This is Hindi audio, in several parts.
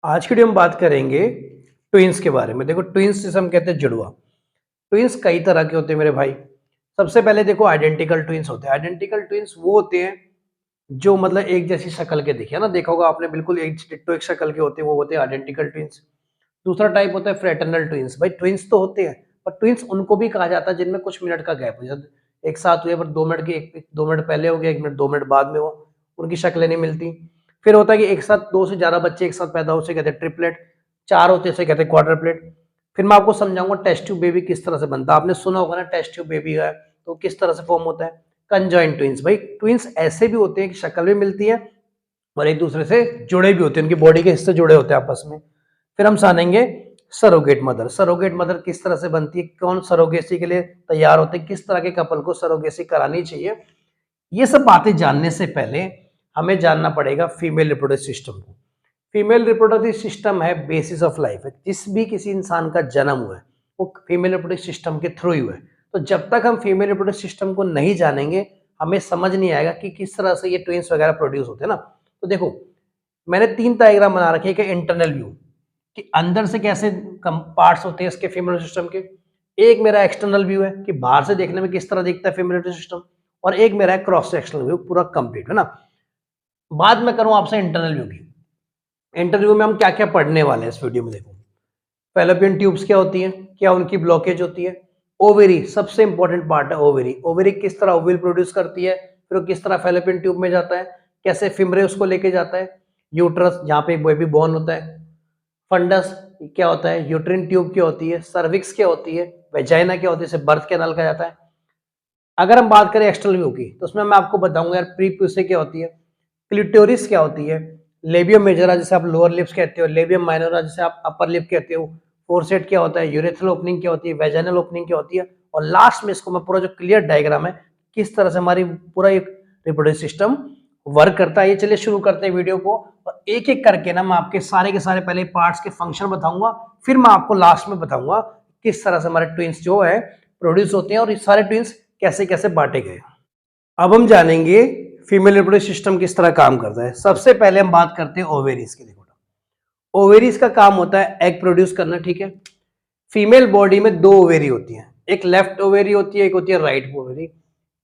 आज की वीडियो में बात करेंगे ट्विंस के बारे में। देखो ट्विंस जिसे हम कहते हैं जुड़वा। ट्विंस कई तरह के होते हैं मेरे भाई। सबसे पहले देखो आइडेंटिकल ट्विंस होते हैं। आइडेंटिकल ट्विंस वो होते हैं जो मतलब एक जैसी शक्ल के दिखे, है ना, देखा होगा आपने, बिल्कुल एक डिट्टो एक शक्ल के होते हैं, वो होते हैं आइडेंटिकल ट्विंस। दूसरा टाइप होता है फ्रेटर्नल ट्विंस। भाई ट्विंस तो होते हैं, पर ट्विंस उनको भी कहा जाता है जिनमें कुछ मिनट का गैप हो, जैसे एक साथ हुए पर 2 मिनट के, एक 2 मिनट पहले हो गया, 1 मिनट 2 मिनट बाद में हो, उनकी शक्लें नहीं मिलती। फिर होता है कि एक साथ 2 से ज्यादा बच्चे एक साथ पैदा हो, उसे कहते हैं ट्रिपलेट। 4 होते हैं उसे कहते हैं क्वाड्रप्लेट। फिर मैं आपको समझाऊंगा टेस्ट ट्यूब बेबी किस तरह से बनता है। आपने सुना होगा ना टेस्ट ट्यूब बेबी है, तो किस तरह से फॉर्म होता है। कंजॉइंट ट्विंस, भाई ट्विंस ऐसे भी होते हैं कि शक्ल भी मिलती है और एक दूसरे से जुड़े भी होते हैं, उनकी बॉडी के हिस्से जुड़े होते हैं आपस में। फिर हम जानेंगे सरोगेट मदर। सरोगेट मदर किस तरह से बनती है, कौन सरोगेसी के लिए तैयार होते हैं, किस तरह के कपल को सरोगेसी करानी चाहिए। ये सब बातें जानने से पहले हमें जानना पड़ेगा फीमेल रिप्रोडक्टिव सिस्टम को। फीमेल रिप्रोडक्टिव सिस्टम है बेसिस ऑफ लाइफ है। जिस भी किसी इंसान का जन्म हुआ है वो फीमेल रिप्रोडक्टिव सिस्टम के थ्रू ही हुआ है। तो जब तक हम फीमेल रिप्रोडक्टिव सिस्टम को नहीं जानेंगे हमें समझ नहीं आएगा कि किस तरह से ये ट्विंस वगैरह प्रोड्यूस होते हैं ना। तो देखो मैंने 3 डायग्राम बना रखे हैं। इंटरनल व्यू कि अंदर से कैसे पार्ट्स होते हैं इसके फीमेल सिस्टम के। एक मेरा एक्सटर्नल व्यू है कि बाहर से देखने में किस तरह दिखता है फीमेल सिस्टम। और एक मेरा है क्रॉस सेक्शनल व्यू, पूरा कंप्लीट, है ना। बात मैं करूं आपसे इंटरनल व्यू की। इंटरव्यू में हम क्या क्या पढ़ने वाले हैं इस वीडियो में। देखो फैलोपियन ट्यूब्स क्या होती हैं, क्या उनकी ब्लॉकेज होती है। ओवेरी सबसे इंपॉर्टेंट पार्ट है। ओवेरी ओवेरी किस तरह ओविल प्रोड्यूस करती है, फिर वो किस तरह फैलोपियन ट्यूब में जाता है, कैसे फिमरे उसको लेके जाता है। यूट्रस जहाँ पे बेबी बॉर्न होता है। फंडस क्या होता है, यूट्रिन ट्यूब क्या होती है, सर्विक्स क्या होती है, वेजाइना क्या होती है, इसे बर्थ कैनाल कहा जाता है। अगर हम बात करें एक्सटर्नल व्यू की तो उसमें मैं आपको बताऊंगा यार प्रीप्यूसे क्या होती है, क्लिटोरिस क्या होती है, लेबियम मेजरा जिसे आप लोअर लिप्स कहते हो, लेबियम माइनोरा जिसे आप अपर लिप कहते हो, फोरसेट क्या होता है, यूरेथ्रल ओपनिंग क्या होती है, वेजाइनल ओपनिंग क्या होती है। और लास्ट में इसको मैं पूरा जो क्लियर डायग्राम है किस तरह से हमारी पूरा एक रिप्रोडक्टिव सिस्टम वर्क करता है। ये चलिए शुरू करते हैं वीडियो को, और एक एक करके ना मैं आपके सारे के सारे पहले पार्ट्स के फंक्शन बताऊंगा, फिर मैं आपको लास्ट में बताऊंगा किस तरह से हमारे ट्विंस जो है प्रोड्यूस होते हैं और ये सारे ट्विंस कैसे कैसे बांटे गए। अब हम जानेंगे फीमेल रिप्रोडक्टिव सिस्टम किस तरह काम करता है। सबसे पहले हम बात करते हैं ओवेरीज की। देखो ओवेरीज का काम होता है एग प्रोड्यूस करना, ठीक है। फीमेल बॉडी में 2 ओवेरी होती हैं, एक लेफ्ट ओवेरी होती है, एक होती है राइट ओवेरी।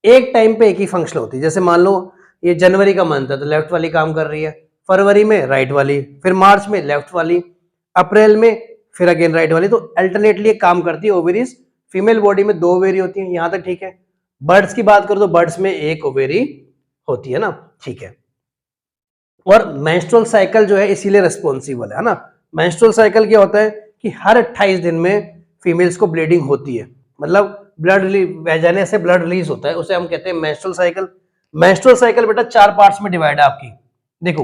एक टाइम पे एक ही फंक्शन होती है। जैसे मान लो ये जनवरी का मंथ है तो लेफ्ट वाली काम कर रही है, फरवरी में राइट वाली, फिर मार्च में लेफ्ट वाली, अप्रैल में फिर अगेन राइट वाली। तो अल्टरनेटली काम करती है ओवेरीज। फीमेल बॉडी में 2 ओवेरी होती है, यहां तक ठीक है। बर्ड्स की बात करो तो बर्ड्स में 1 ओवेरी होती है ना, ठीक है। और मेंस्ट्रुअल साइकिल जो है इसीलिए रिस्पॉन्सिबल है ना। मेंस्ट्रुअल साइकिल क्या होता है कि हर 28 दिन में फीमेल्स को ब्लीडिंग होती है, मतलब ब्लड वैजाइना से ब्लड रिलीज होता है, उसे हम कहते हैं मेंस्ट्रुअल साइकिल। मेंस्ट्रुअल साइकिल बेटा 4 पार्ट्स में डिवाइड है आपकी। देखो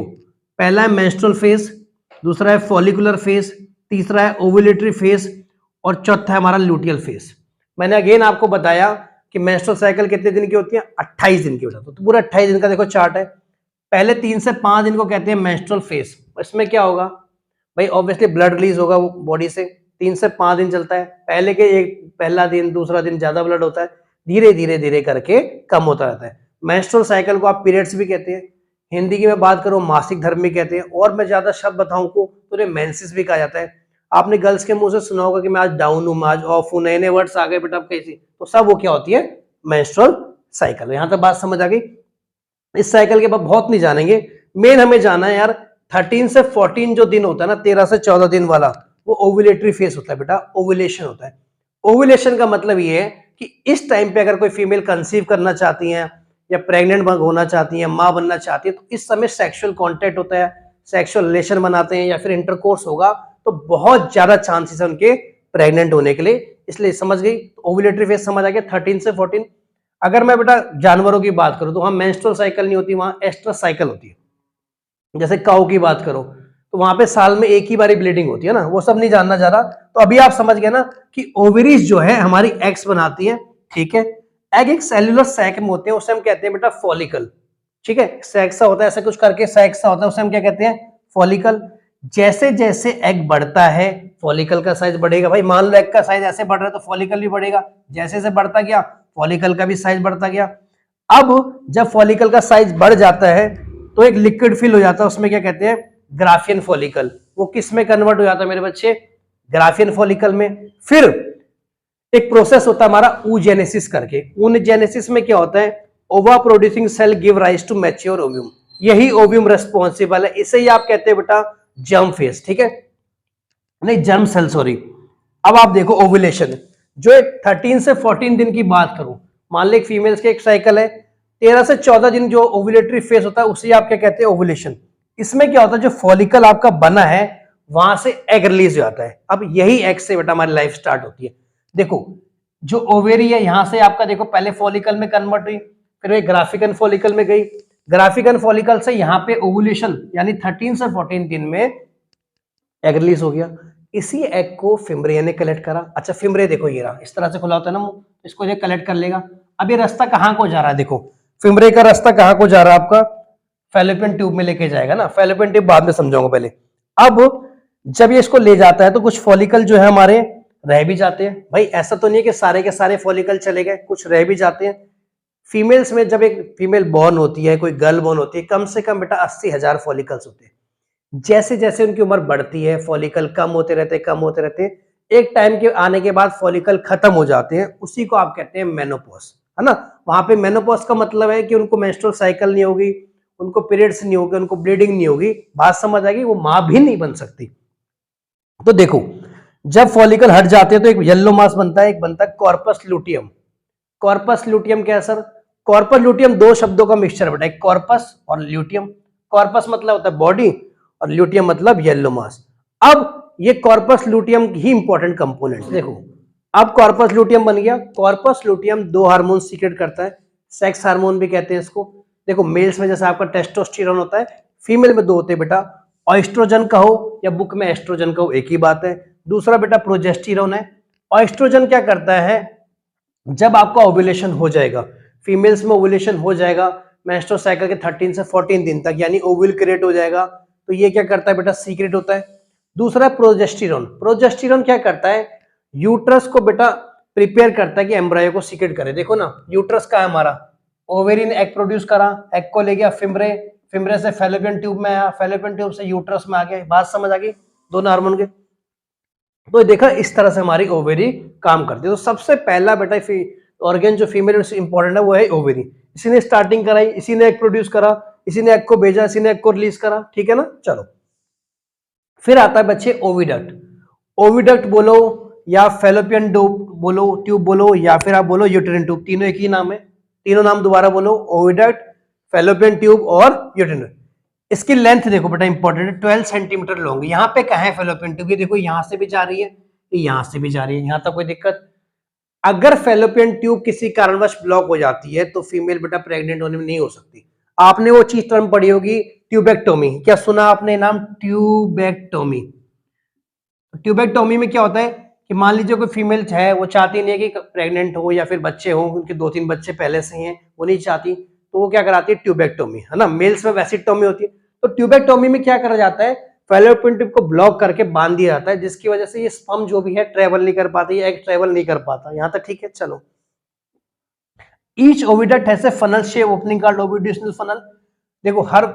पहला है मेंस्ट्रुअल फेज, दूसरा है फॉलिकुलर फेज, तीसरा है ओव्यूलेटरी फेज और चौथा है हमारा लूटियल फेज। मैंने अगेन आपको बताया कि मेंस्ट्रुअल साइकिल कितने दिन की होती है, 28 दिन की होता है। तो पूरा 28 दिन का देखो चार्ट है। पहले 3 से 5 दिन को कहते हैं मेंस्ट्रुअल फेज। इसमें क्या होगा भाई, ऑब्वियसली ब्लड रिलीज होगा बॉडी से। 3 से 5 दिन चलता है। पहले के एक पहला दिन दूसरा दिन ज्यादा ब्लड होता है, धीरे धीरे धीरे करके कम होता रहता है। मेंस्ट्रुअल साइकिल को आप पीरियड्स भी कहते हैं, हिंदी की मैं बात करूं मासिक धर्म भी कहते हैं, और मैं ज्यादा शब्द बताऊं को तो उन्हें मेंसेस भी कहा जाता है। आपने गर्ल्स के मुंह से सुना होगा कि मैं आज डाउन हूं, मैं आज ऑफ हूं, नए नए वर्ड्स आ गए बेटा अब कैसी, तो सब वो क्या होती है, मेंस्ट्रुअल साइकिल। यहां तक बात समझ आ गई। इस साइकिल के बाद बहुत नहीं जानेंगे, मेन हमें जाना है यार 13 से 14 जो दिन होता है ना, 13 से 14 दिन वाला, वो ओव्यूलेटरी फेज होता है बेटा, ओव्यूलेशन होता है। ओव्यूलेशन का मतलब ये है कि इस टाइम पे अगर कोई फीमेल कंसीव करना चाहती है या प्रेग्नेंट होना चाहती है, मां बनना चाहती है, तो इस समय सेक्सुअल कांटेक्ट होता है, सेक्सुअल रिलेशन बनाते हैं या फिर इंटरकोर्स होगा, तो बहुत ज्यादा चांसेस है उनके प्रेग्नेंट होने के लिए। इसलिए समझ गई, ओव्यूलेटरी फेज समझ आ गया 13 से 14। अगर मैं बेटा जानवरों की बात करूं तो वहां मेंस्ट्रुअल साइकिल नहीं होती, वहां एस्ट्रस साइकिल होती है। जैसे काऊ की बात करो तो वहां पे साल में एक ही बारी ब्लीडिंग होती है ना, वो सब नहीं जानना चाह रहा। तो अभी आप समझ गए ना कि ओवरीज जो है हमारी एग्स बनाती है, ठीक है। एग एक सेल्यूलर सैक में होते हैं, उसे हम कहते हैं बेटा फॉलिकल, ठीक है। सैक सा होता है ऐसा कुछ करके, सैक सा होता है, उसे हम क्या कहते हैं, फॉलिकल। जैसे जैसे एग बढ़ता है फॉलिकल का साइज बढ़ेगा। भाई मान लो एग का साइज ऐसे बढ़ रहा है तो फॉलिकल भी बढ़ेगा, जैसे जैसे बढ़ता गया फॉलिकल का भी साइज बढ़ता गया। अब जब फॉलिकल का साइज बढ़ जाता है तो एक लिक्विड फिल हो जाता है, उसमें क्या कहते हैं, ग्राफियन फॉलिकल। वो किस में कन्वर्ट हो जाता है मेरे बच्चे, ग्राफियन फॉलिकल में। फिर एक प्रोसेस होता है हमारा oogenesis करके। oogenesis में क्या होता है, ova producing cell give rise to mature ovum, यही ओव्यूम रेस्पॉन्सिबल है, इसे ही आप कहते हैं बेटा जर्म फेज, ठीक है, नहीं जर्म सेल सॉरी। अब आप देखो ओव्यूलेशन, जो एक 13 से 14 दिन की बात करूं, मान लो फीमेल्स के एक साइकिल है 13 से 14 दिन, जो ओव्यूलेटरी फेज होता है उसे आप क्या कहते हैं, ओव्यूलेशन। इसमें क्या होता है, जो फॉलिकल आपका बना है वहां से एग रिलीज हो जाता है। अब यही एग से बेटा हमारी लाइफ स्टार्ट होती है। देखो जो ओवेरी है यहां से आपका देखो पहले फॉलिकल में कन्वर्ट हुई, फिर वो ग्राफिकन फॉलिकल में गई, ग्राफिकन फॉलिकल से यहाँ पे ओवुलेशन यानी 13 से 14 दिन में एग रिलीज हो गया। इसी एग को फिम्ब्रिया ने कलेक्ट करा। अच्छा फिम्ब्रिया देखो ये रहा, इस तरह से खुला होता है ना मुंह, इसको ये कलेक्ट कर लेगा। अब ये रास्ता कहाँ को जा रहा है, देखो फिम्ब्रिया का रास्ता कहाँ को जा रहा है आपका, फैलोपियन ट्यूब में लेके जाएगा ना, फैलोपियन ट्यूब बाद में समझाऊंगा पहले। अब जब ये इसको ले जाता है तो कुछ फॉलिकल जो है हमारे रह भी जाते हैं। भाई ऐसा तो नहीं है कि सारे के सारे फॉलिकल चले गए, कुछ रह भी जाते हैं। फीमेल्स में जब एक फीमेल बॉर्न होती है, कोई गर्ल बॉर्न होती है, कम से कम बेटा 80,000 फॉलिकल्स होते हैं। जैसे जैसे उनकी उम्र बढ़ती है फॉलिकल कम होते रहते हैं, कम होते रहते हैं, एक टाइम के आने के बाद फॉलिकल खत्म हो जाते हैं, उसी को आप कहते हैं मेनोपॉज, है ना। वहां पे मेनोपॉज का मतलब है कि उनको मेंस्ट्रुअल साइकिल नहीं होगी, उनको पीरियड्स नहीं होगी, उनको ब्लीडिंग नहीं होगी, बात समझ आएगी, वो मां भी नहीं बन सकती। तो देखो जब फॉलिकल हट जाते हैं तो एक येलो मास बनता है, एक बनता है कॉर्पस ल्यूटियम। कॉर्पस ल्यूटियम क्या है सर, कॉर्पस ल्यूटियम दो शब्दों का मिक्सचर बेटा, एक कॉर्पस और ल्यूटियम। कॉर्पस मतलब होता है बॉडी और ल्यूटियम मतलब येलो मास। अब ये कॉर्पस ल्यूटियम ही इंपॉर्टेंट कंपोनेंट देखो, अब कॉर्पस ल्यूटियम बन गया। कॉर्पस ल्यूटियम दो हार्मोन सीक्रेट करता है, सेक्स हार्मोन भी कहते हैं इसको। देखो मेल्स में जैसे आपका टेस्टोस्टेरोन होता है, फीमेल में दो होते हैं बेटा, ऑएस्ट्रोजन कहो या बुक में एस्ट्रोजन कहो एक ही बात है। दूसरा बेटा प्रोजेस्टेरोन है। ऑएस्ट्रोजन क्या करता है, जब आपका ओव्यूलेशन हो जाएगा, फीमेल्स में ओव्यूलेशन हो जाएगा मेंस्ट्रुअल साइकिल के 13 से 14 दिन तक, यानी ओव्यूल क्रिएट हो जाएगा, तो ये क्या करता है बेटा सीक्रेट होता है। दूसरा प्रोजेस्टेरोन, प्रोजेस्टेरोन क्या करता है, यूट्रस को बेटा प्रिपेयर करता है कि एम्ब्रायो को सीक्रेट करे। देखो ना यूट्रस का है हमारा, ओवेरी ने एग प्रोड्यूस करा, एग को ले गया फिम्ब्रे, फिम्ब्रे से फैलोपियन ट्यूब में आया, फैलोपियन ट्यूब से यूट्रस में आ गया। बात समझ आ गई दोनों हार्मोन के। तो देखा इस तरह से हमारी ओवेरी काम करती है। तो सबसे पहला बेटा ऑर्गन जो फीमेल इंपॉर्टेंट है वो है ओवेरी। इसी ने स्टार्टिंग कराई, इसी ने एग प्रोड्यूस करा, इसी ने एग को भेजा, इसी ने एग को रिलीज करा, ठीक है ना। चलो फिर आता है बच्चे ओविडक्ट। ओविडक्ट बोलो या फैलोपियन ट्यूब बोलो या फिर आप बोलो यूटेरिन ट्यूब, तीनों एक ही नाम है। तीनों नाम दोबारा बोलो, ओविडक्ट, फैलोपियन ट्यूब और यूटेरिन। इसकी लेंथ देखो बेटा इंपॉर्टेंट है, 12 सेंटीमीटर लॉन्ग। यहाँ पे कहाँ है फैलोपियन ट्यूब, ये देखो यहाँ से भी जा रही है, यहाँ से भी जा रही है, यहाँ तक कोई दिक्कत। अगर फैलोपियन ट्यूब किसी कारणवश ब्लॉक हो जाती है तो फीमेल बेटा प्रेग्नेंट होने में नहीं हो सकती। आपने वो चीज टर्म पढ़ी होगी ट्यूबेक्टोमी, क्या सुना आपने नाम ट्यूबेक्टोमी। ट्यूबेक्टोमी में क्या होता है कि मान लीजिए कोई फीमेल है, वो चाहती नहीं है कि प्रेग्नेंट हो या फिर बच्चे हो, उनके 2-3 बच्चे पहले से हैं, वो नहीं चाहती, तो वो क्या कराती है ट्यूबेक्टोमी, है ना। मेल्स में वैसिक्टोमी होती है। तो ट्यूबेक्टोमी में क्या करा जाता है, फैलोपियन ट्यूब को ब्लॉक करके बांध दिया जाता है, जिसकी वजह से ये स्पर्म जो भी है ट्रेवल नहीं कर पाता, ये एग ट्रेवल नहीं कर पाता। यहां तक ठीक है। चलो each oviduct has a funnel shape opening called oviducal funnel. देखो हर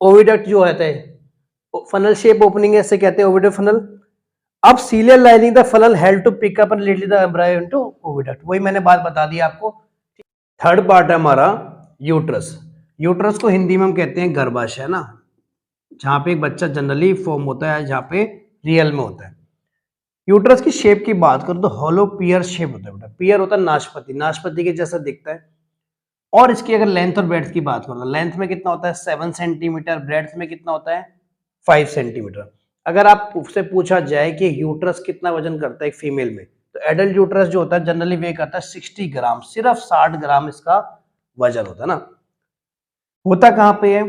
ओविडक्ट जो होता है फनल शेप ओपनिंग है, इसे कहते हैं ओविडक्ट फनल। अब ciliary lining the funnel help to pick up and lead the embryo into oviduct, वही मैंने बात बता दी आपको। थर्ड पार्ट है हमारा यूट्रस। यूट्रस को हिंदी में हम कहते हैं गर्भाशय, ना, जहां पे एक बच्चा जनरली फॉर्म होता है, जहां पे रियल में होता है। यूट्रस की शेप की बात करो तो हॉलो पियर शेप होता है बेटा। पियर होता है नाशपाती, नाशपाती के जैसा दिखता है। और इसकी अगर लेंथ और ब्रेड्थ की बात करो तो लेंथ में कितना होता है 7 सेंटीमीटर, ब्रेड्थ में कितना होता है 5 सेंटीमीटर। अगर आप उससे पूछा जाए कि यूट्रस कितना वजन करता है एक फीमेल में, तो एडल्ट यूट्रस जो होता है जनरली वे करता है 60 ग्राम, सिर्फ 60 ग्राम इसका वजन होता है ना। होता कहाँ पे है,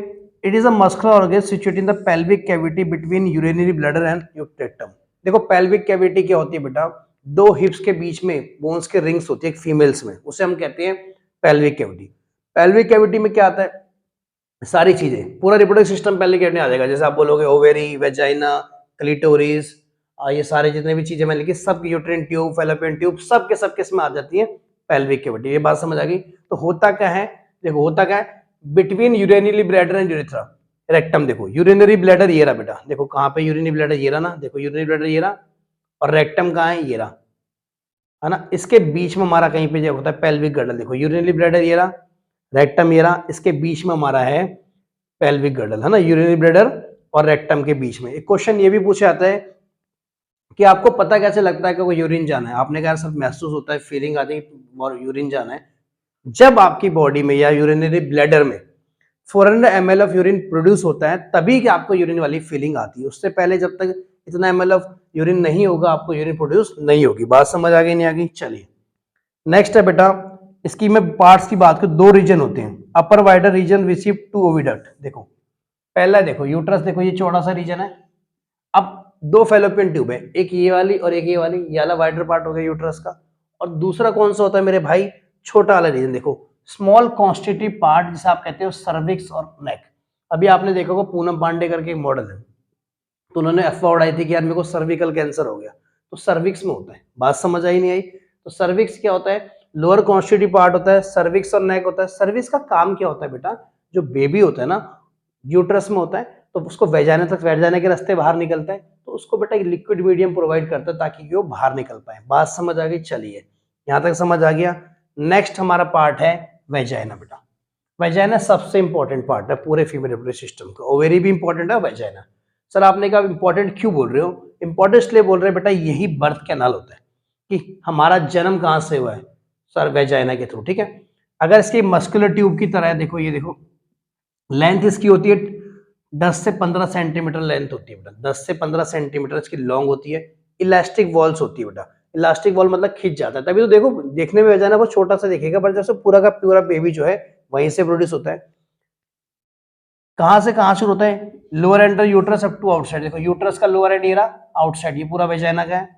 it is a muscular organ situated in the pelvic cavity between urinary bladder and rectum. देखो पेल्विक कैविटी क्या होती है बेटा, दो हिप्स के बीच में बोन्स के रिंग्स होती है फीमेल्स में, उसे हम कहते हैं पेल्विक कैविटी। पेल्विक कैविटी में क्या आता है, सारी चीजें, पूरा रिप्रोडक्टिव सिस्टम पेल्विक कैविटी में आ जाएगा। जैसे आप बोलोगे ओवेरी, वेजाइना, क्लिटोरिस, ये सारे जितने भी चीजें मैं लिखी, सब यूट्रिन ट्यूब, फैलोपियन ट्यूब, सब के इसमें आ जाती है पेल्विक कैविटी। ये बात समझ आ गई। तो होता क्या है, देखो होता क्या है, between urinary bladder and urethra, rectum देखो, यूरिनरी ब्लैडर ये रहा बेटा, देखो कहाँ पे यूरिनरी ब्लैडर ये रहा ना, देखो यूरिनरी ब्लैडर ये रहा, और रेक्टम कहाँ है, ये रहा, है ना। इसके बीच में हमारा कहीं पे जो होता है पेल्विक गर्डल, देखो यूरिनरी ब्लैडर ये रहा, रेक्टम ये रहा, इसके बीच में हमारा है पेल्विक गर्डल, है ना, यूरिनरी ब्लैडर और रेक्टम के बीच में। एक क्वेश्चन ये भी पूछा जाता है कि आपको पता कैसे लगता है कि कोई यूरिन जाना है, आपने कहा सर महसूस होता है, फीलिंग आती है और यूरिन जाना है। जब आपकी बॉडी में या यूरिनरी ब्लैडर में 400 ml ऑफ यूरिन प्रोड्यूस होता है तभी कि आपको यूरिन वाली फीलिंग आती है, उससे पहले जब तक इतना ml ऑफ यूरिन नहीं होगा आपको यूरिन प्रोड्यूस नहीं होगी। बात समझ आ गई नहीं आ गई? चलिए नेक्स्ट है बेटा, इसकी मैं पार्ट्स की बात करूं, दो रीजन होते हैं, upper wider region receive to oviduct. देखो पहला देखो यूट्रस, देखो ये चौड़ा सा रीजन है, अब दो फेलोपियन ट्यूब है, एक ये वाली और एक ये वाली, ये वाला वाइडर पार्ट हो गया यूट्रस का, और दूसरा कौन सा होता है मेरे भाई, छोटा वाला रीजन, देखो स्मॉल कॉन्स्टिट्यूटिव पार्ट जिसे आप कहते हो सर्विक्स और नेक। अभी आपने देखा होगा पूनम पांडे करके एक मॉडल है, तो उन्होंने अफवाह उड़ाई थी कि यार मेरे को सर्विकल कैंसर हो गया, तो सर्विक्स में होता है। बात समझ आई नहीं आई? तो सर्विक्स क्या होता है, लोअर कॉन्स्टिट्यूटिव पार्ट होता है, सर्विक्स और नेक होता है। सर्विक्स का काम क्या होता है बेटा, जो बेबी होता है ना यूट्रस में होता है, तो उसको वेजाइना तक, वेजाइना के रास्ते बाहर निकलता है, तो उसको बेटा एक लिक्विड मीडियम प्रोवाइड करता है ताकि वो बाहर निकल पाए। बात समझ आ गई? चलिए यहां तक समझ आ गया। नेक्स्ट हमारा पार्ट है वेजाइना बेटा। वेजाइना सबसे इंपॉर्टेंट पार्ट है पूरे फीमेल रिप्रोडक्टिव सिस्टम का, ओवेरी भी इंपॉर्टेंट है वेजाइना। सर आपने कहा इंपॉर्टेंट क्यों बोल रहे हो? इंपॉर्टेंट इसलिए बोल रहे हैं बेटा, यही बर्थ कैनाल होता है कि हमारा जन्म कहां से हुआ है, सर वेजाइना के थ्रू, ठीक है। अगर इसकी मस्कुलर ट्यूब की तरह है, देखो ये देखो लेंथ इसकी होती है 10 से 15 सेंटीमीटर लेंथ होती है बेटा, 10 से 15 सेंटीमीटर इसकी लॉन्ग होती है। इलास्टिक वॉल्स होती है बेटा, इलास्टिक वॉल मतलब खिंच जाता है, तभी तो देखो देखने में वेजाइना बहुत छोटा सा दिखेगा, पर जैसे पूरा का पूरा बेबी जो है वहीं से प्रोड्यूस होता है। कहां से कहां शुरू होता है, lower end of uterus up to outside, देखो यूट्रस का लोअर एंड ये रहा, आउटसाइड ये पूरा वेजाइना का है।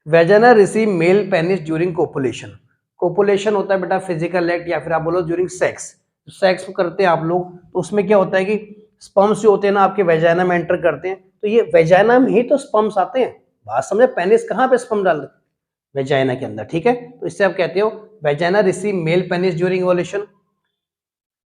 Vagina receive male penis during copulation. Copulation होता है बेटा फिजिकल एक्ट या फिर आप बोलो ड्यूरिंग सेक्स, सेक्स करते हैं आप लोग, तो उसमें क्या होता है कि स्पर्म्स जो होते हैं ना आपके वेजाइना में एंटर करते हैं, तो ये वेजाइना में ही तो स्पर्म्स आते हैं। बात समझे, पेनिस कहां पे स्पर्म डालते, वेजाइना के अंदर, ठीक है। तो इससे आप कहते हो vagina receive male penis during ovulation.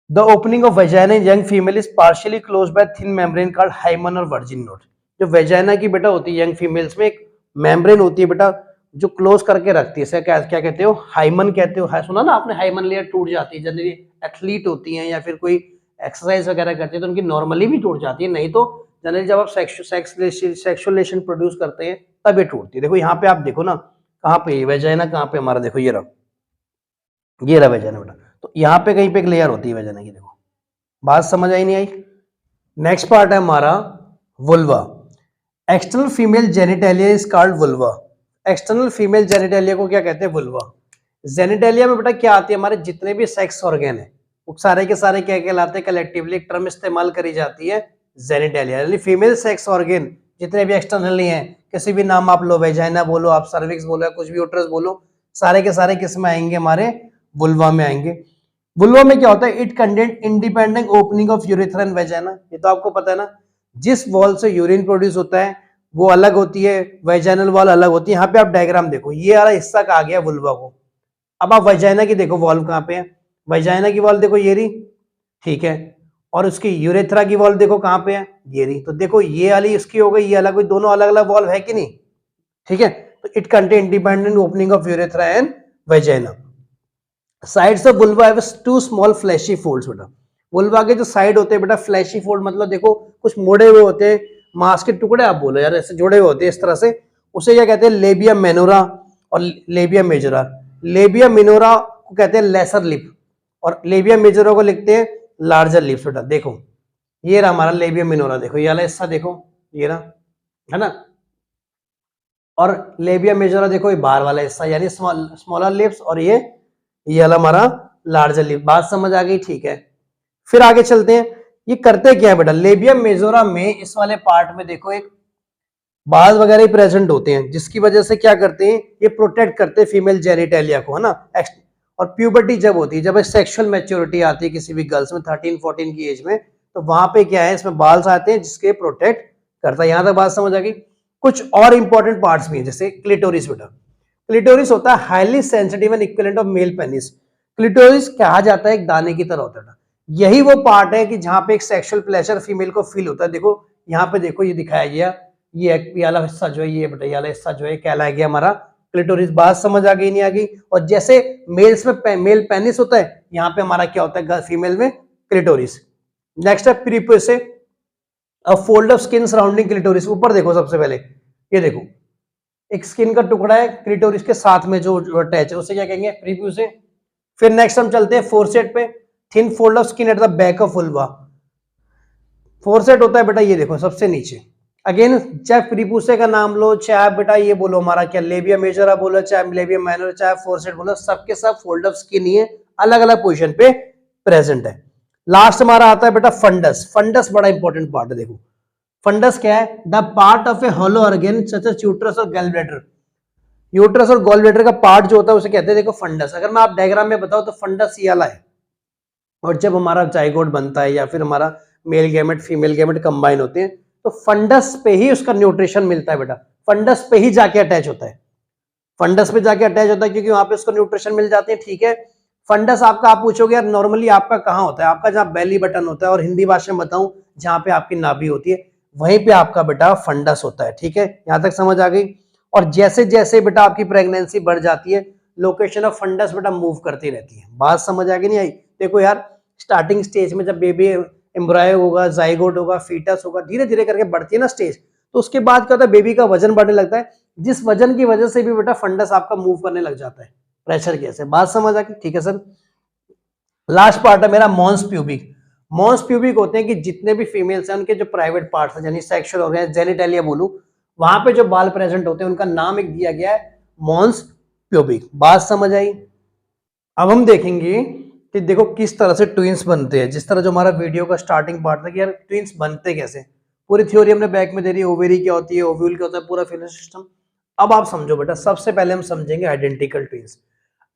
The opening of vagina in young female is partially closed by thin membrane called hymen और वर्जिन नोड। जो वेजाइना की बेटा होती है यंग फीमेल्स में एक मेम्ब्रेन होती है बेटा जो क्लोज करके रखती है, क्या क्या कहते हो, हाइमन कहते हो। सुना ना आपने, हाइमन लेयर टूट जाती है, जनरली एथलीट होती हैं या फिर कोई एक्सरसाइज वगैरह करती है तो उनकी नॉर्मली भी टूट जाती है, नहीं तो जनरली जब आप सेक्सुअल रिलेशन प्रोड्यूस करते हैं तब ये टूटती है। देखो यहाँ पे आप देखो ना, कहाँ पे वेजाइना, कहाँ पे हमारा, देखो ये रहा वेजाइना बेटा, तो यहाँ पे कहीं पे एक लेयर होती है वेजाइना की, देखो। बात समझ आई नहीं आई? नेक्स्ट पार्ट है हमारा vulva. External female genitalia is called vulva. External female genitalia को क्या कहते हैं, वुल्वा। जेनिटेलिया में बेटा क्या आती है, हमारे जितने भी सेक्स ऑर्गन है वो सारे के सारे क्या कहलाते हैं, कलेक्टिवली एक टर्म इस्तेमाल करी जाती है जेनिटेलिया, यानी फीमेल सेक्स ऑर्गन जितने भी एक्सटर्नली हैं, किसी भी नाम आप लो, वेजाइना बोलो, आप सर्विक्स बोलो या कुछ भी यूट्रस बोलो, सारे के सारे किस में आएंगे, हमारे वुल्वा में आएंगे। वुल्वा में क्या होता है, it content independent opening of urethra and vagina. ये तो आपको पता है ना, जिस वॉल से यूरिन प्रोड्यूस होता है वो अलग होती है, वेजाइनल वॉल अलग होती है। यहाँ पे आप डायग्राम देखो, ये वाला हिस्सा कहा गया वुल्वा को। अब आप वेजाइना की देखो वॉल्व कहाँ पे है, वेजाइना की वॉल्व देखो ये रही, ठीक है, और उसकी यूरेथ्रा की वॉल्व देखो कहाँ पे है, ये रही। तो देखो ये वाली इसकी हो गई, ये अलग, दोनों अलग अलग वॉल्व है कि नहीं, ठीक है। तो it contain independent opening of urethra and vagina. Sides of vulva have two small fleshy folds बेटा। वुल्वा के जो साइड होते हैं बेटा, फ्लैशी फोल्ड मतलब देखो कुछ मुड़े हुए होते हैं, मांस के टुकड़े आप बोलो यार, ऐसे जुड़े हुए होते हैं इस तरह से, उसे क्या कहते हैं, लेबिया मेनोरा और लेबिया मेजोरा। लेबिया मिनोरा को कहते हैं लेसर लिप और लेबिया मेजोरा को लिखते हैं लार्जर लिप्स बेटा। देखो ये रहा हमारा लेबिया मिनोरा, देखो ये वाला हिस्सा देखो, ये रहा, है ना, और लेबिया मेजोरा देखो ये बाहर वाला हिस्सा यानी स्मॉलर लिप्स, और ये वाला हमारा लार्जर लिप। बात समझ आ गई, ठीक है। फिर आगे चलते हैं, ये करते क्या है बेटा, लेबिया मेजोरा में इस वाले पार्ट में देखो एक बाल वगैरह प्रेजेंट होते हैं, जिसकी वजह से क्या करते हैं, ये प्रोटेक्ट करते हैं फीमेल जेनिटेलिया को, है ना। और प्यूबर्टी जब होती है, जब सेक्सुअल मैच्योरिटी आती है किसी भी गर्ल्स में 13-14 की एज में, तो वहां पे क्या है, इसमें बाल्स आते हैं जिसके प्रोटेक्ट करता है। यहां तक बात समझ आ गई। कुछ और इंपॉर्टेंट पार्ट्स भी हैं, जैसे क्लिटोरिस बेटा। क्लिटोरिस होता है highly sensitive and equivalent of male penis. Clitoris कहा जाता है एक दाने की तरह होता है, यही वो पार्ट है कि जहां पे एक सेक्सुअल प्लेजर फीमेल को फील होता है। देखो यहाँ पे देखो ये दिखाया गया, ये वाला हिस्सा जो है, ये बेटा ये वाला हिस्सा जो है कहलाया गया हमारा क्लिटोरिस। बात समझ आ गई नहीं आ गई? और जैसे मेल्स में मेल पेनिस होता है, यहाँ पे हमारा क्या होता है फीमेल में क्लिटोरिस। नेक्स्ट है prepuce, a fold of skin surrounding clitoris. ऊपर देखो सबसे पहले, ये देखो एक स्किन का टुकड़ा है क्लिटोरिस के साथ में जो अटैच है, उसे क्या कहेंगे प्रीपुसे। फिर नेक्स्ट हम चलते हैं फोरसेट पे, thin fold of skin at the back of vulva. Fourchette होता है बेटा ये देखो सबसे नीचे। अगेन चाहे प्रीपुसे का नाम लो, चाहे आप बेटा ये बोलो हमारा क्या लेबिया मेजरा बोलो, चाहे लेबिया माइनर, चाहे फोरसेट बोलो, सबके सब फोल्ड ऑफ स्किन ही है, अलग अलग पोजीशन पे प्रेजेंट है। लास्ट हमारा आता है बेटा फंडस। फंडस बड़ा इंपॉर्टेंट पार्ट है। देखो फंडस क्या है, the part of a hollow organ such as uterus और गॉल ब्लैडर। यूट्रस और गॉल ब्लैडर का पार्ट जो होता है उसे कहते हैं देखो फंडस। अगर मैं आप डायग्राम में बताऊं तो फंडस ये वाला है, और जब हमारा जाइगोट बनता है या फिर हमारा male gamete female gamete combine होते हैं, तो फंडस पे ही उसका न्यूट्रिशन मिलता है बेटा, फंडस पे ही जाके अटैच होता है, फंडस पे जाके अटैच होता है क्योंकि वहां पे उसको न्यूट्रिशन मिल जाते हैं। ठीक है, फंडस आपका, आप पूछोगे यार नॉर्मली आपका कहाँ होता है, आपका जहाँ बेली बटन होता है, और हिंदी भाषा में बताऊं जहां पे आपकी नाभि होती है, वहीं पे आपका बेटा फंडस होता है। ठीक है, यहां तक समझ आ गई? और जैसे जैसे बेटा आपकी प्रेगनेंसी बढ़ जाती है, लोकेशन ऑफ फंडस बेटा मूव करती रहती है। बात समझ आ गई नहीं आई? देखो यार स्टार्टिंग स्टेज में जब बेबी एम्ब्रायो होगा, जाइगोट होगा, फीटस होगा, धीरे धीरे करके बढ़ती है ना स्टेज, तो उसके बाद क्या होता है बेबी का वजन बढ़ने लगता है, जिस वजन की वजह से भी बेटा फंडस आपका मूव करने लग जाता है प्रेशर की वजह से। बात समझ आ गई? ठीक है सर। लास्ट पार्ट है मेरा मॉन्स प्यूबिक। मॉन्स प्यूबिक होते हैं कि जितने भी फीमेल्स हैं उनके जो प्राइवेट पार्ट्स हैं, यानी सेक्सुअल ऑर्गन, जेनिटलिया बोलूं, वहां पे जो बाल प्रेजेंट होते हैं उनका नाम एक दिया गया है मॉन्स प्यूबिक। बात समझ आई? अब हम देखेंगे कि देखो किस तरह से ट्विंस बनते हैं। जिस तरह जो हमारा वीडियो का स्टार्टिंग पार्ट था कि यार ट्विंस बनते कैसे, पूरी थ्योरी हमने बैक में दे दी, ओवेरी क्या होती है, ओव्यूल क्या होता है, पूरा फिलर सिस्टम। अब आप समझो बेटा, सबसे पहले हम समझेंगे आइडेंटिकल ट्विंस।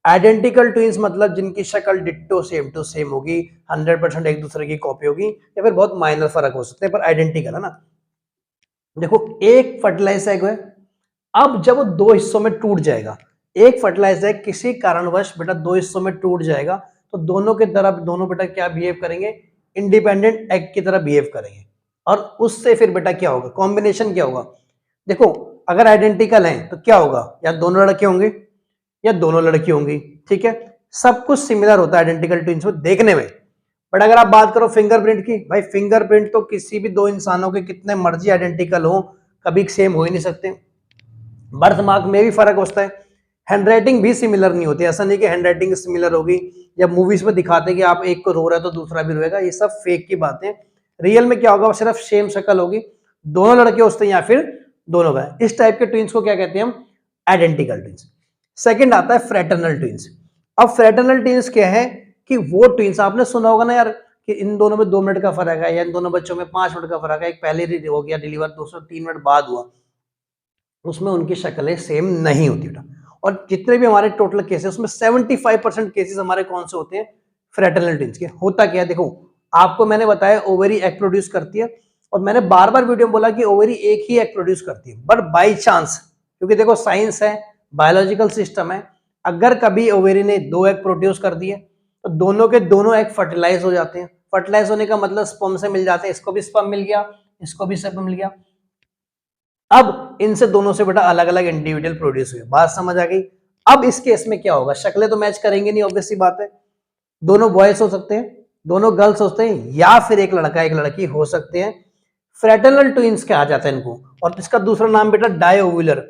आइडेंटिकल ट्विंस मतलब जिनकी शक्ल डिट्टो सेम टू सेम होगी, 100% एक दूसरे की कॉपी होगी, या फिर बहुत माइनर फर्क हो सकते हैं पर आइडेंटिकल है ना। देखो एक फर्टिलाइज एग है, अब जब वो दो हिस्सों में टूट जाएगा, एक फर्टिलाइज एग किसी कारणवश बेटा दो हिस्सों में टूट जाएगा, तो दोनों के तरफ दोनों बेटा क्या बिहेव करेंगे, इंडिपेंडेंट एग की तरह बिहेव करेंगे। और उससे फिर बेटा क्या होगा, कॉम्बिनेशन क्या होगा। देखो अगर आइडेंटिकल है तो क्या होगा, या दोनों लड़के होंगे या दोनों लड़की होंगी। ठीक है, सब कुछ सिमिलर होता है आइडेंटिकल ट्विंस में देखने में। बट अगर आप बात करो फिंगरप्रिंट की, भाई फिंगरप्रिंट तो किसी भी दो इंसानों के कितने मर्जी आइडेंटिकल हो, कभी सेम हो ही नहीं सकते। बर्थ मार्क में भी फर्क होता है, हैंडराइटिंग भी सिमिलर नहीं होती। ऐसा नहीं कि हैंडराइटिंग सिमिलर होगी, जब मूवीज में दिखाते हैं कि आप एक को रो रहा है तो दूसरा भी रोएगा, ये सब फेक की बातें। रियल में क्या होगा, सिर्फ सेम शक्ल होगी, दोनों लड़के होते हैं या फिर दोनों का। इस टाइप के ट्विंस को क्या कहते हैं हम, आइडेंटिकल ट्विंस। सेकंड आता है फ्रेटर्नल ट्विंस। अब फ्रेटर्नल ट्विंस क्या है कि वो ट्विंस, आपने सुना होगा ना यार कि इन दोनों में 2 मिनट का फर्क है, या इन दोनों बच्चों में 5 मिनट का फर्क है, एक पहले हो गया डिलीवर, दूसरा 3 मिनट बाद हुआ, उसमें उनकी शक्लें सेम नहीं होती बेटा। और जितने भी हमारे टोटल केसेस, उसमें 75% केसेस हमारे कौन से होते हैं, फ्रेटर्नल ट्विंस के। होता क्या है, देखो आपको मैंने बताया ओवरी एग प्रोड्यूस करती है, और मैंने बार बार वीडियो में बोला कि ओवरी एक ही एग प्रोड्यूस करती है, बट बाई चांस, क्योंकि देखो साइंस है, बायोलॉजिकल सिस्टम है, अगर कभी ओवेरी ने 2 एग प्रोड्यूस कर दिए तो दोनों के दोनों एग फर्टिलाइज हो जाते हैं। फर्टिलाइज होने का मतलब स्पर्म से मिल जाते हैं, इसको भी स्पर्म मिल गया, इसको भी स्पर्म मिल गया। अब इनसे दोनों से बेटा अलग अलग इंडिविजुअल प्रोड्यूस हुए। बात समझ आ गई? अब इस केस में क्या होगा, शक्लें तो मैच करेंगे नहीं, ऑब्वियस सी बात है। दोनों बॉयज हो सकते हैं, दोनों गर्ल्स हो सकते हैं, या फिर एक लड़का एक लड़की हो सकते हैं। फ्रेटर्नल ट्विंस कहा जाता है इनको। और इसका दूसरा नाम बेटा डायोवुलर।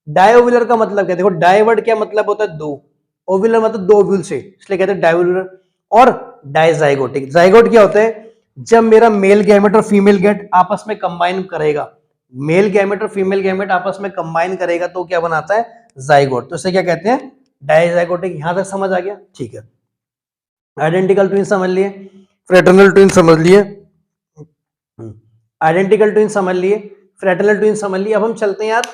डायोवुलर का मतलब क्या है, देखो डायवर्ड क्या मतलब होता है, दो, ओवुलर मतलब दो ओव्यूल से, इसलिए कहते हैं डायोवुलर। और डाइजाइगोटिक, जाइगोट क्या होता है, जब मेरा मेल गैमेट और फीमेल गैमेट आपस में कंबाइन करेगा, मेल गैमेट और फीमेल गैमेट आपस में कंबाइन करेगा तो क्या बनाता है, जाइगोट। तो इसे क्या कहते हैं, डाइजाइगोटिक। यहां तक समझ आ गया? ठीक है, आइडेंटिकल ट्विन समझ लिए, फ्रेटर्नल ट्विन समझ लिए, आइडेंटिकल ट्विन समझ लिए, फ्रेटर्नल ट्विन समझ लिए। अब हम चलते हैं यार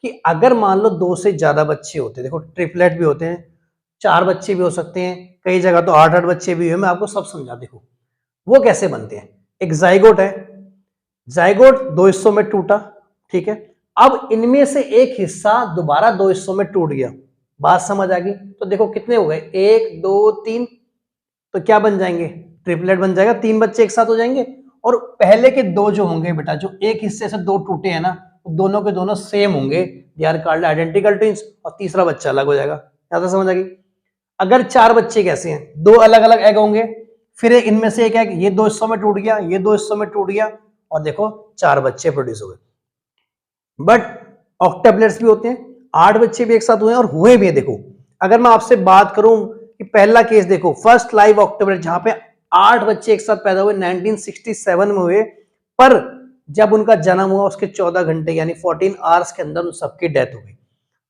कि अगर मान लो 2 से ज्यादा बच्चे होते हैं, देखो ट्रिपलेट भी होते हैं, 4 बच्चे भी हो सकते हैं, कई जगह तो 8-8 बच्चे भी हुए, मैं आपको सब समझा। देखो वो कैसे बनते हैं, एक जाइगोट है, जाइगोट 2 हिस्सों में टूटा, ठीक है, अब इनमें से एक हिस्सा दोबारा 2 हिस्सों में टूट गया। बात समझ आ गई? तो देखो कितने हो गए, 1 2 3, तो क्या बन जाएंगे, ट्रिपलेट बन जाएगा, 3 बच्चे एक साथ हो जाएंगे। और पहले के 2 जो होंगे बेटा, जो एक हिस्से से 2 टूटे हैं ना, दोनों के दोनों सेम होंगे, they are called identical twins, और तीसरा बच्चा अलग हो जाएगा। ज्यादा समझ आ गई। अगर 4 बच्चे कैसे हैं, 2 अलग अलग एग होंगे, फिर इनमें से एक एग ये 2 हिस्सों में टूट गया, ये 2 हिस्सों में टूट गया, और देखो 4 बच्चे प्रोड्यूस हो गए। बट ऑक्टेप्लेट्स भी होते हैं, 8 बच्चे भी एक साथ हुए हैं, और हुए भी हैं। देखो अगर मैं आपसे बात करूं कि पहला केस देखो, फर्स्ट लाइव ऑक्टेप्लेट जहां पे 8 बच्चे एक साथ पैदा हुए 1967 में हुए, पर जब उनका जन्म हुआ उसके 14 घंटे यानी 14 आवर्स के अंदर उन सबकी डेथ हो गई।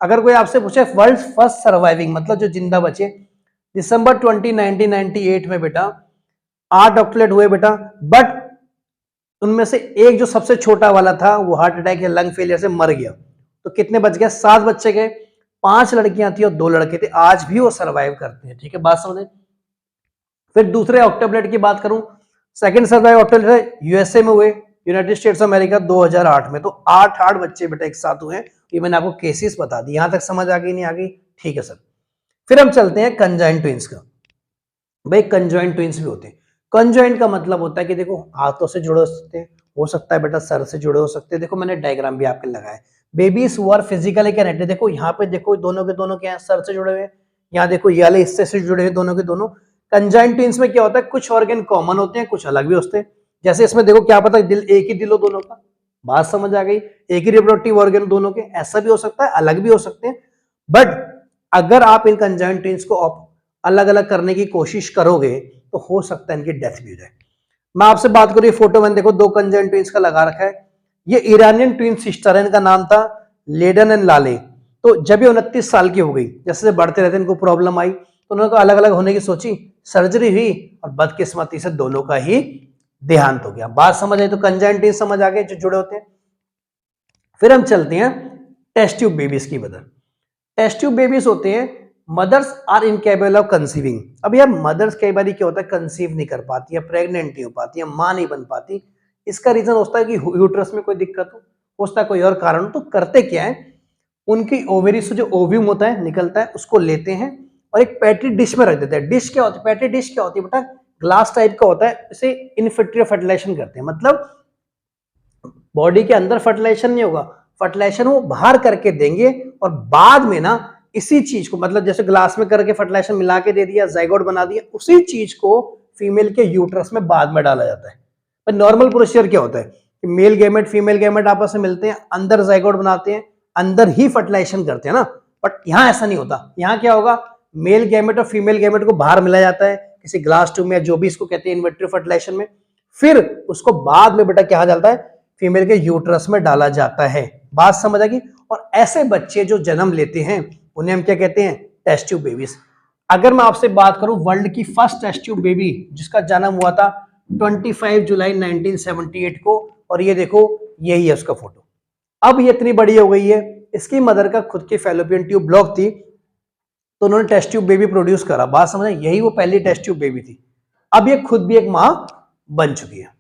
अगर कोई आपसे पूछे वर्ल्ड फर्स्ट सर्वाइविंग, मतलब जो जिंदा बचे, दिसंबर 20 1998 में बेटा 8 ऑक्टेप्लेट हुए बेटा, बट उनमें से एक जो सबसे छोटा वाला था वो हार्ट अटैक या लंग फेलियर से मर गया। तो कितने बच गए? 7 बच्चे गए, 5 लड़कियां थी और 2 लड़के थे। आज भी वो सर्वाइव करते हैं। ठीक है, बात समझे। फिर दूसरे ऑक्टेप्लेट की बात करूं, सेकंड सर्वाइव ऑक्टेप्लेट है यूएसए में हुए, यूनाइटेड स्टेट्स ऑफ अमेरिका 2008 में। तो 8 बच्चे बेटा एक साथ हुए। ये मैंने आपको केसेस बता दी। यहां तक समझ आ गई नहीं आ गई? ठीक है सर। फिर हम चलते हैं कंजाइंट ट्विंस का। भाई कंजाइंट ट्विंस भी होते हैं। कंजाइंट का मतलब होता है कि देखो हाथों से जुड़े हो सकते हैं, हो सकता है बेटा सर से जुड़े हो सकते हैं। देखो मैंने डायग्राम भी आपके लगाया है। Babies who are physically connected, देखो यहाँ पे देखो दोनों के दोनों क्या है, सर से जुड़े हुए हैं। यहाँ देखो ये वाले हिस्से से जुड़े हैं दोनों के दोनों। कंजाइंट ट्विंस में क्या होता है, कुछ ऑर्गन कॉमन होते हैं, कुछ अलग भी होते हैं। जैसे इसमें देखो क्या पता दिल, एक ही दिल हो दोनों का। बात समझ आ गई। एक ही रिप्रोडक्टिव ऑर्गन दोनों के, ऐसा भी हो सकता है, अलग भी हो सकते हैं। बट अगर आप इन कंजाइंट ट्विंस को अलग अलग करने की कोशिश करोगे तो हो सकता है इनकी डेथ भी हो जाए। मैं आपसे बात करूं, ये फोटो मैंने देखो 2 कंजाइंट ट्विंस का लगा रखा है। ये ईरानियन ट्विन सिस्टर है, इनका नाम था लेडन एंड लाले। तो जब ये 29 साल की हो गई, जैसे बढ़ते रहते इनको प्रॉब्लम आई, तो उन्होंने अलग अलग होने की सोची, सर्जरी हुई, और बदकिस्मती से दोनों का ही देहांत हो गया। बात समझ आई? तो कंजाइंट ट्विंस समझ आ गए जो जुड़े होते हैं। फिर हम चलते हैं टेस्ट ट्यूब बेबीज की मदर। टेस्ट ट्यूब बेबीज होते हैं, mothers are incapable of conceiving. अब यार मदर्स कई बार क्या होता है, कंसीव नहीं कर पाती, या प्रेग्नेंट नहीं हो पाती, या मां नहीं बन पाती। इसका रीजन होता है कि यूट्रस में कोई दिक्कत हो सकता है, कोई और कारण। तो करते क्या है, उनकी ओवेरी से जो ओव्यूम होता है निकलता है, उसको लेते हैं और एक पैटी डिश में रख देते हैं। डिश क्या होती है, पैटी डिश क्या होती है बेटा, ग्लास टाइप का होता है। इसे इनफिट्रियो फर्टिलाइजेशन करते हैं, मतलब बॉडी के अंदर फर्टिलाइजेशन नहीं होगा, फर्टिलाइजेशन वो बाहर करके देंगे, और बाद में ना इसी चीज को, मतलब जैसे ग्लास में करके फर्टिलाइजेशन मिला के दे दिया, जाइगोट बना दिया, उसी चीज को फीमेल के यूट्रस में बाद में डाला जाता है। पर नॉर्मल प्रोसीजर क्या होता है कि मेल गैमेट फीमेल गैमेट आपस में मिलते हैं, अंदर जाइगोट बनाते हैं, अंदर ही फर्टिलाइजेशन करते हैं ना। बट यहाँ ऐसा नहीं होता। यहाँ क्या होगा, मेल गैमेट और फीमेल गैमेट को बाहर मिलाया जाता है किसी ग्लास ट्यूब में, जो भी इसको कहते हैं इनविट्रो फर्टिलाइजेशन में। फिर उसको बाद में बेटा क्या जाता है, फीमेल के यूट्रस में डाला जाता है। बात समझ आ गई। और ऐसे बच्चे जो जन्म लेते हैं उन्हें हम क्या कहते हैं, टेस्ट ट्यूब बेबीज। अगर मैं आपसे बात करूं वर्ल्ड की फर्स्ट टेस्ट ट्यूब बेबी जिसका जन्म हुआ था 25 जुलाई 1978 को, और ये देखो यही है उसका फोटो। अब ये इतनी बड़ी हो गई है, इसकी मदर का खुद की फैलोपियन ट्यूब ब्लॉक थी, तो उन्होंने टेस्ट ट्यूब बेबी प्रोड्यूस करा। बात समझ, यही वो पहली टेस्ट ट्यूब बेबी थी। अब ये खुद भी एक मां बन चुकी है।